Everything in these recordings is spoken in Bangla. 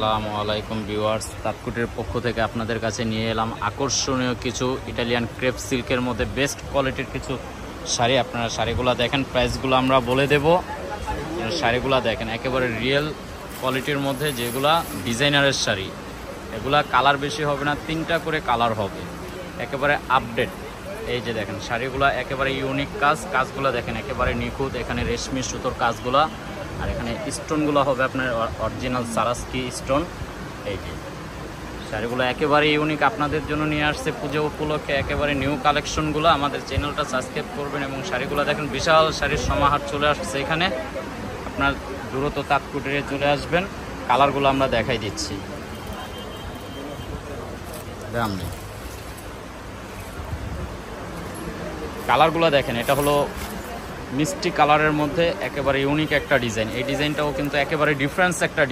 আসসালামু আলাইকুম ভিউয়ার্স, তাঁতকুটির পক্ষ থেকে আপনাদের কাছে নিয়ে এলাম আকর্ষণীয় কিছু ইটালিয়ান ক্রেপ সিল্কের মধ্যে বেস্ট কোয়ালিটির কিছু শাড়ি। আপনারা শাড়িগুলো দেখেন, প্রাইসগুলো আমরা বলে দেব। শাড়িগুলো দেখেন একেবারে রিয়েল কোয়ালিটির মধ্যে, যেগুলা ডিজাইনারের শাড়ি। এগুলা কালার বেশি হবে না, 3টা করে কালার হবে, একেবারে আপডেট। এই যে দেখেন শাড়িগুলো একেবারে ইউনিক কাজগুলো দেখেন একেবারে নিখুঁত। এখানে রেশমি সুতোর কাজগুলো, আর এখানে স্টোনগুলো হবে আপনার অরিজিনাল সারাস্কি স্টোন। এই যে শাড়িগুলো একেবারে ইউনিক, আপনাদের জন্য নিয়ে আসছে পুজো উপলক্ষে একেবারে নিউ কালেকশনগুলো। আমাদের চ্যানেলটা সাবস্ক্রাইব করবেন এবং শাড়িগুলো দেখেন, বিশাল শাড়ির সমাহার চলে আসছে এখানে। আপনার দ্রুত তাঁতকুটিরে চলে আসবেন। কালারগুলো আমরা দেখাই দিচ্ছি। কালারগুলো দেখেন, এটা হলো মিষ্টি কালারের মধ্যে একেবারে ইউনিক একটা ডিজাইন। এই ডিজাইনটাও কিন্তু একেবারে ডিফারেন্স একটা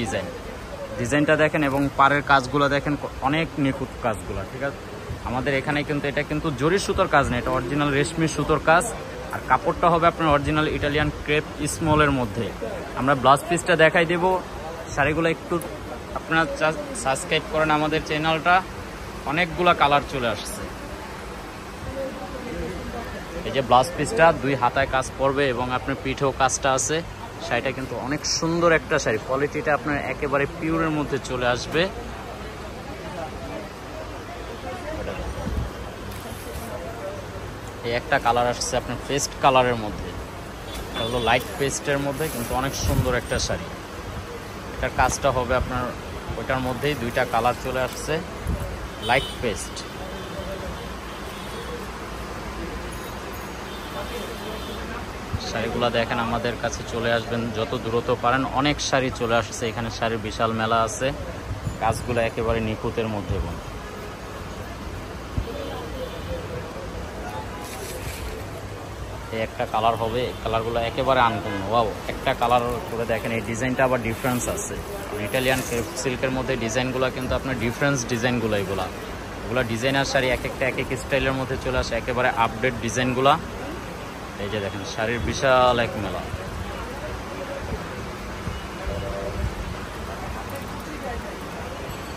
ডিজাইনটা দেখেন, এবং পাড়ের কাজগুলো দেখেন অনেক নিখুঁত কাজগুলো। ঠিক আছে, আমাদের এখানে কিন্তু এটা কিন্তু জরি সুতোর কাজ না, এটা অরিজিনাল রেশমি সুতোর কাজ। আর কাপড়টা হবে আপনার অরিজিনাল ইটালিয়ান ক্রেপ স্মলের মধ্যে। আমরা ব্লাউজ পিসটা দেখাই দেব। শাড়িগুলো একটু আপনারা সাবস্ক্রাইব করেন আমাদের চ্যানেলটা, অনেকগুলা কালার চলে আসছে। এই যে ব্লাউজ পিসটা 2 হাতায় কাজ পড়বে এবং আপনার পিঠেও কাজটা আছে। শাড়িটা কিন্তু অনেক সুন্দর একটা শাড়ি, কোয়ালিটিটা আপনার একেবারে পিওরের মধ্যে চলে আসবে। এই একটা কালার আসছে আপনার পেস্ট কালারের মধ্যে, এটা হলো লাইট পেস্টের মধ্যে, কিন্তু অনেক সুন্দর একটা শাড়ি। এটার কাজটা হবে আপনার ওইটার মধ্যেই 2টা কালার চলে আসছে, লাইট পেস্ট। শাড়িগুলো দেখেন, আমাদের কাছে চলে আসবেন যত দ্রুত পারেন। অনেক শাড়ি চলে আসছে এখানে, শাড়ির বিশাল মেলা আছে। কাজগুলো একেবারে নিখুঁতের মধ্যে। এই একটা কালার হবে, কালারগুলো একেবারে আনকমন। ওয়াও, একটা কালার করে দেখেন, এই ডিজাইনটা আবার ডিফারেন্স আছে। ইটালিয়ান ক্রেপ সিল্কের মধ্যে ডিজাইনগুলো কিন্তু আপনার ডিফারেন্স ডিজাইনগুলো। এগুলো ডিজাইনার শাড়ি, এক একটা এক এক স্টাইলের মধ্যে চলে আসে, একেবারে আপডেট ডিজাইনগুলো। এই যে দেখেন শাড়ির বিশাল এক মেলা।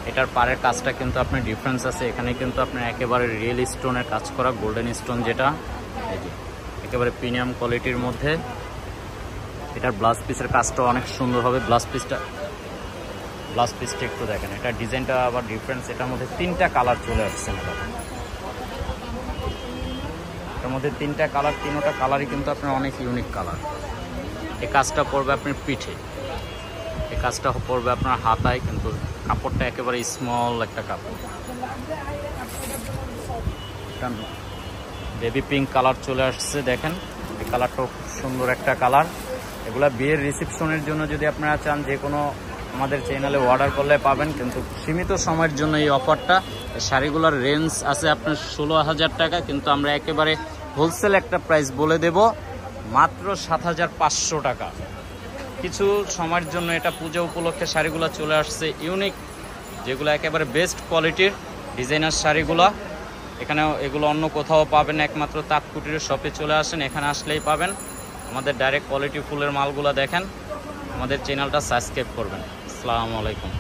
এটার পাড়ের কাজটা কিন্তু আপনার ডিফারেন্স আছে। এখানে কিন্তু আপনার একেবারে রিয়েল স্টোনের কাজ করা, গোল্ডেন স্টোন যেটা, এই যে একেবারে প্রিমিয়াম কোয়ালিটির মধ্যে। এটার ব্লাউজ পিসের কাজটা অনেক সুন্দর হবে। ব্লাউজ পিসটা একটু দেখেন, এটা ডিজাইনটা আবার ডিফারেন্স। এটার মধ্যে 3টা কালার চলে আসছে না, এর মধ্যে 3টা কালার, 3টা কালারই কিন্তু আপনার অনেক ইউনিক কালার। এই কাজটা পড়বে আপনার পিঠে, এই কাজটা পড়বে আপনার হাতায়, কিন্তু কাপড়টা একেবারে স্মল একটা কাপড়। বেবি পিঙ্ক কালার চলে আসছে দেখেন, এই কালারটাও খুব সুন্দর একটা কালার। এগুলা বিয়ের রিসেপশনের জন্য যদি আপনারা চান, যে কোনো আমাদের চ্যানেলে অর্ডার করলে পাবেন, কিন্তু সীমিত সময়ের জন্য এই অফারটা। শাড়িগুলোর রেঞ্জ আছে আপনার 16,000 টাকা, কিন্তু আমরা একেবারে হোলসেল একটা প্রাইস বলে দেব, মাত্র 7,500 টাকা। কিছু সময়ের জন্য এটা পূজা উপলক্ষে শাড়িগুলো চলে আসছে ইউনিক, যেগুলো একেবারে বেস্ট কোয়ালিটির ডিজাইনার শাড়িগুলো। এখানে এগুলো অন্য কোথাও পাবেন, একমাত্র তাঁতকুটির শপে চলে আসেন, এখানে আসলেই পাবেন। আমাদের ডাইরেক্ট কোয়ালিটি ফুলের মালগুলো দেখেন। আমাদের চ্যানেলটা সাবস্ক্রাইব করবেন। আসসালামু আলাইকুম।